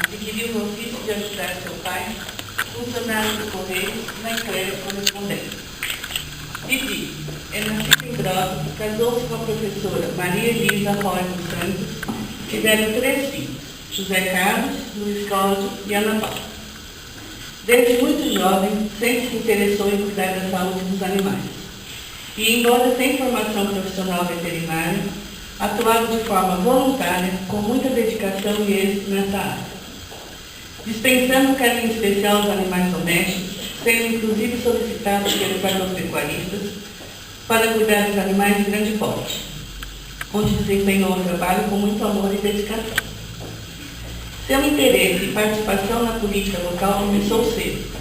adquiriu o ofício de ajudar seu pai, funcionário do Correio, na entrega correspondente. Didi é nascido em Brotas, casou-se com a professora Maria Elisa Roy dos Santos, tiveram 3 filhos, José Carlos, Luiz Cláudio e Ana Paula. Desde muito jovem, sempre se interessou em cuidar da saúde dos animais. E, embora sem formação profissional veterinária, atuava de forma voluntária, com muita dedicação e êxito nessa área. Dispensando carinho especial aos animais domésticos, sendo inclusive solicitado pelos agropecuaristas para cuidar dos animais de grande porte, onde desempenhou o trabalho com muito amor e dedicação. Seu interesse e participação na política local começou cedo.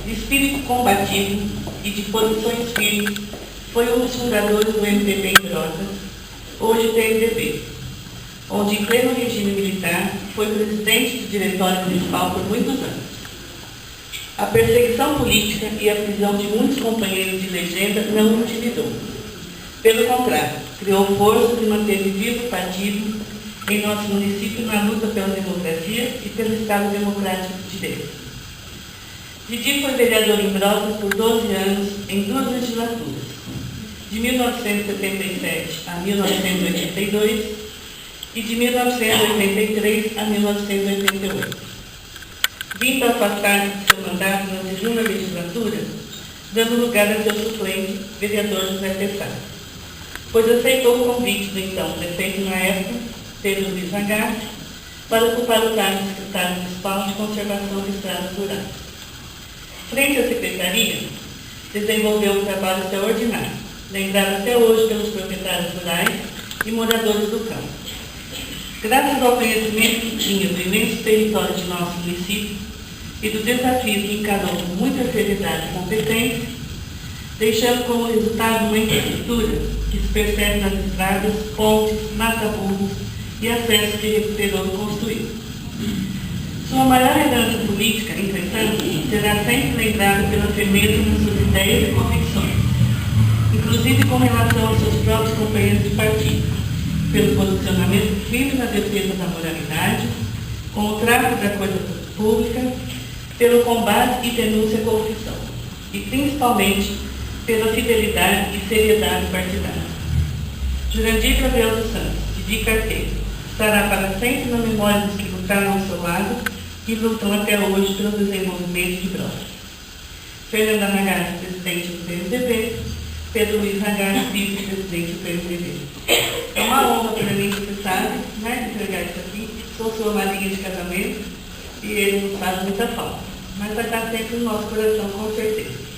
De espírito combativo e de posições firmes, foi um dos fundadores do MDB em Brotas, hoje PMDB, onde, em pleno regime militar, foi presidente do diretório municipal por muitos anos. A perseguição política e a prisão de muitos companheiros de legenda não o intimidou. Pelo contrário, criou forças e manteve vivo o partido em nosso município na luta pela democracia e pelo Estado Democrático de Direito. Didi foi vereador em Brotas por 12 anos em 2 legislaturas, de 1977 a 1982 e de 1983 a 1988. Vindo afastar-se de seu mandato na 2ª legislatura, dando lugar a seu suplente, vereador José Tessaro, pois aceitou o convite do então prefeito na época, Pedro Luiz Ragazzi, para ocupar o cargo de secretário municipal de conservação de estradas rurais. Frente à secretaria, desenvolveu um trabalho extraordinário, lembrado até hoje pelos proprietários rurais e moradores do campo. Graças ao conhecimento que tinha do imenso território de nosso município e do desafio que encarou com muita seriedade e competência, deixando como resultado uma infraestrutura que se percebe nas estradas, pontes, mata-burros e acessos que recuperou e construiu. Sua maior herança política, entretanto, será sempre lembrada pela firmeza nas suas ideias e convicções, inclusive com relação aos seus próprios companheiros de partido, pelo posicionamento firme na defesa da moralidade, com o tráfico da coisa pública, pelo combate e denúncia à corrupção, e principalmente pela fidelidade e seriedade partidária. Jurandir Gabriel dos Santos, Didi Carteiro, estará para sempre na memória dos que lutaram ao seu lado e lutam até hoje pelo desenvolvimento de Brotas. Fernanda Ragazzi, presidente do PMDB, Pedro Luiz Ragazzi, vice-presidente do PMDB. É uma honra para mim, você sabe, né, entregar isso aqui. Sou sua madrinha de casamento e ele nos faz muita falta. Mas vai estar sempre no nosso coração, com certeza.